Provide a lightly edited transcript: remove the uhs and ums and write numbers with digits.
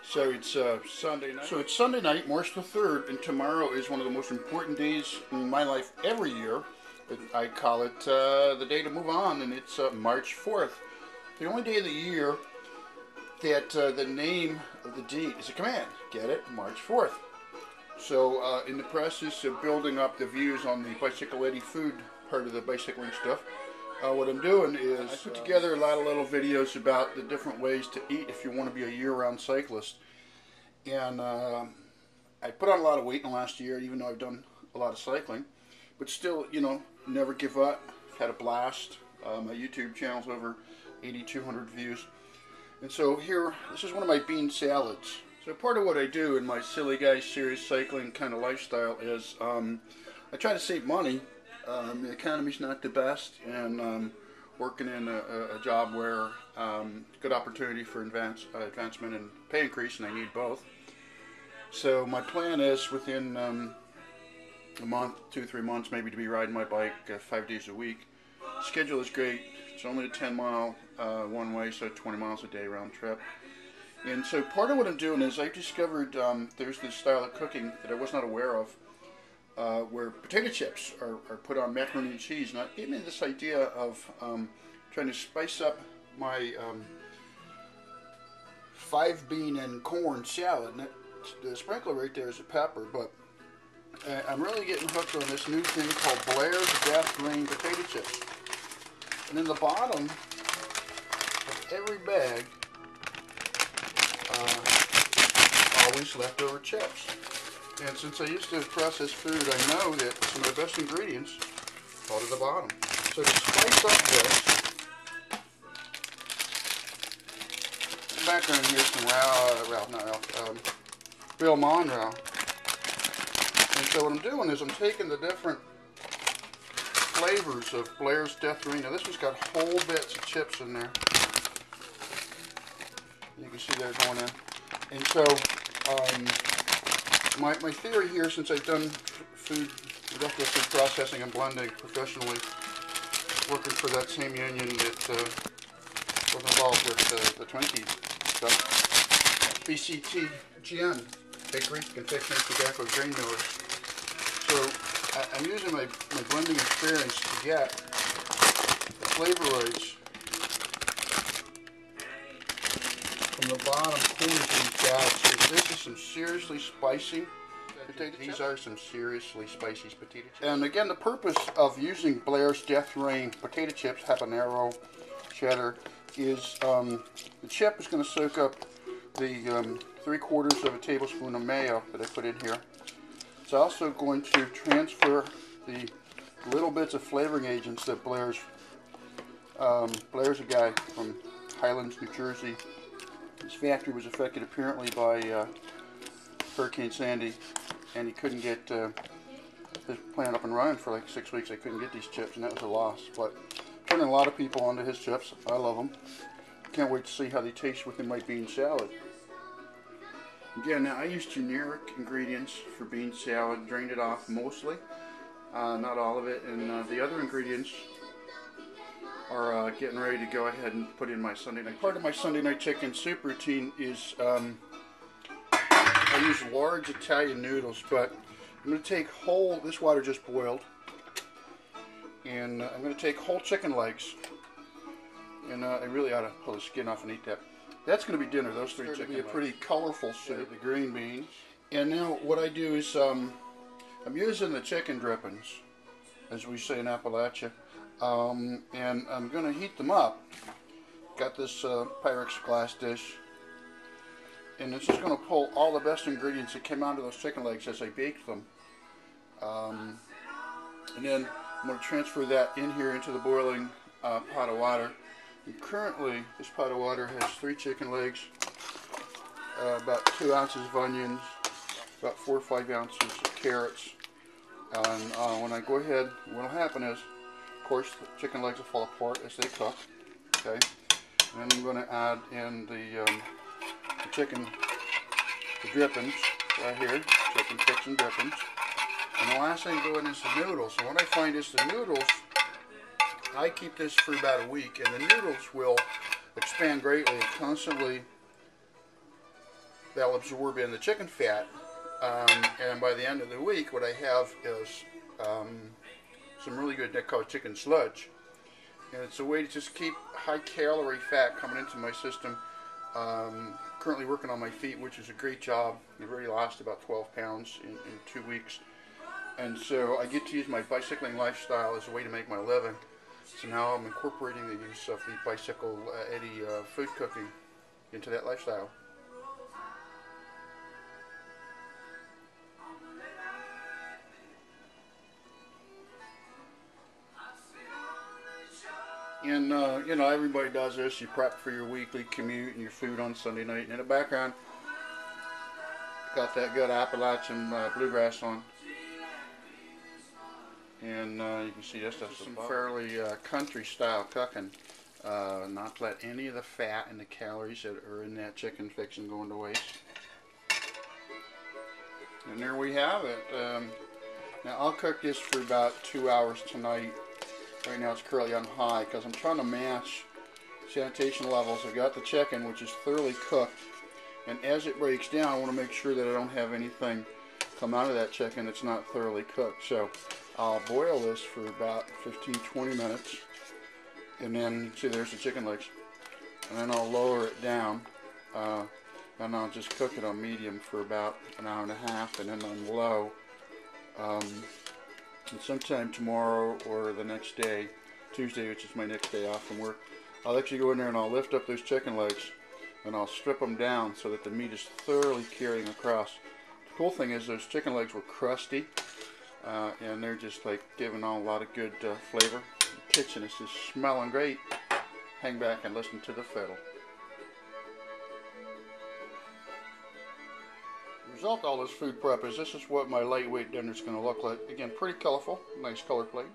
So it's Sunday night. So it's Sunday night, March the 3rd, and tomorrow is one of the most important days in my life every year. I call it the day to move on, and it's March 4th. The only day of the year that the name of the date is a command. Get it? March 4th. So in the process of building up the views on the 1bicycleddie food part of the bicycling stuff, what I'm doing is I put together a lot of little videos about the different ways to eat if you want to be a year-round cyclist. And I put on a lot of weight in the last year, even though I've done a lot of cycling. But still, you know, never give up. Had a blast. My YouTube channel's over 8,200 views. And so here, this is one of my bean salads. So part of what I do in my silly guy serious cycling kind of lifestyle is I try to save money. The economy's not the best, and working in a job where good opportunity for advancement and pay increase, and I need both. So my plan is within a month, 2-3 months maybe, to be riding my bike 5 days a week. Schedule is great. It's only a 10-mile one way, so 20 miles a day round trip. And so part of what I'm doing is I've discovered there's this style of cooking that I was not aware of, where potato chips are put on macaroni and cheese. And it gave me this idea of trying to spice up my 5-bean and corn salad. And the sprinkler right there is a pepper, but I'm really getting hooked on this new thing called Blairs Death Green potato chips. And in the bottom of every bag, always leftover chips. And since I used to process food, I know that some of the best ingredients fall to the bottom. So to spice up this, in the background here's some Bill Monroe. And so what I'm doing is I'm taking the different flavors of Blairs Death Green. Now this one's got whole bits of chips in there. You can see they're going in. And so my theory here, since I've done industrial food processing and blending professionally, working for that same union that was involved with the Twinkie stuff, BCTGN, Bakery, Confectionery, Tobacco, Grain Millers. So I'm using my blending experience to get the flavoroids from the bottom corners of these bags. This is some seriously spicy potato chips. These are some seriously spicy potato chips. And again, the purpose of using Blairs Death Rain potato chips, habanero, cheddar, is the chip is going to soak up the 3/4 of a tablespoon of mayo that I put in here. It's also going to transfer the little bits of flavoring agents that Blair's a guy from Highlands, New Jersey. His factory was affected apparently by Hurricane Sandy, and he couldn't get his plant up and running for like 6 weeks. I couldn't get these chips, and that was a loss. But turning a lot of people onto his chips. I love them. Can't wait to see how they taste within my bean salad. Again, now I use generic ingredients for bean salad, drained it off mostly, not all of it, and the other ingredients are getting ready to go ahead and put in my Sunday night. Part of my Sunday night chicken soup routine is I use large Italian noodles, but I'm going to take whole, this water just boiled, and I'm going to take whole chicken legs, and I really ought to pull the skin off and eat that. That's going to be dinner, those 3 chicken legs. Be a pretty colorful soup, the green beans. And now what I do is I'm using the chicken drippings, as we say in Appalachia. And I'm going to heat them up. Got this Pyrex glass dish, and it's just going to pull all the best ingredients that came out of those chicken legs as I baked them. And then I'm going to transfer that in here into the boiling pot of water. And currently, this pot of water has 3 chicken legs, about 2 ounces of onions, about 4 or 5 ounces of carrots. And when I go ahead, what will happen is, of course, the chicken legs will fall apart as they cook. Okay, and then I'm going to add in the drippings right here, chicken fix and drippings. And the last thing going is the noodles. And what I find is the noodles, I keep this for about a week, and the noodles will expand greatly and constantly that'll absorb in the chicken fat. And by the end of the week, what I have is some really good, they call it chicken sludge. And it's a way to just keep high calorie fat coming into my system. Currently working on my feet, which is a great job. I've already lost about 12 pounds in 2 weeks. And so I get to use my bicycling lifestyle as a way to make my living. So now I'm incorporating the use of the bicycle Eddie food cooking into that lifestyle. And you know, everybody does this. You prep for your weekly commute and your food on Sunday night. And in the background, got that good Appalachian bluegrass on. And you can see this is some fairly country style cooking. Not to let any of the fat and the calories that are in that chicken fixing go to waste. And there we have it. Now I'll cook this for about 2 hours tonight. Right now it's currently on high because I'm trying to match sanitation levels. I've got the chicken, which is thoroughly cooked, and as it breaks down I want to make sure that I don't have anything come out of that chicken that's not thoroughly cooked. So I'll boil this for about 15-20 minutes, and then see there's the chicken legs, and then I'll lower it down and I'll just cook it on medium for about an hour and a half, and then on low. And sometime tomorrow or the next day, Tuesday, which is my next day off from work, I'll actually go in there and I'll lift up those chicken legs and I'll strip them down so that the meat is thoroughly carrying across. The cool thing is those chicken legs were crusty and they're just like giving all a lot of good flavor. The kitchen is just smelling great. Hang back and listen to the fiddle. The result of all this food prep is this is what my lightweight dinner is going to look like. Again, pretty colorful, nice color plate.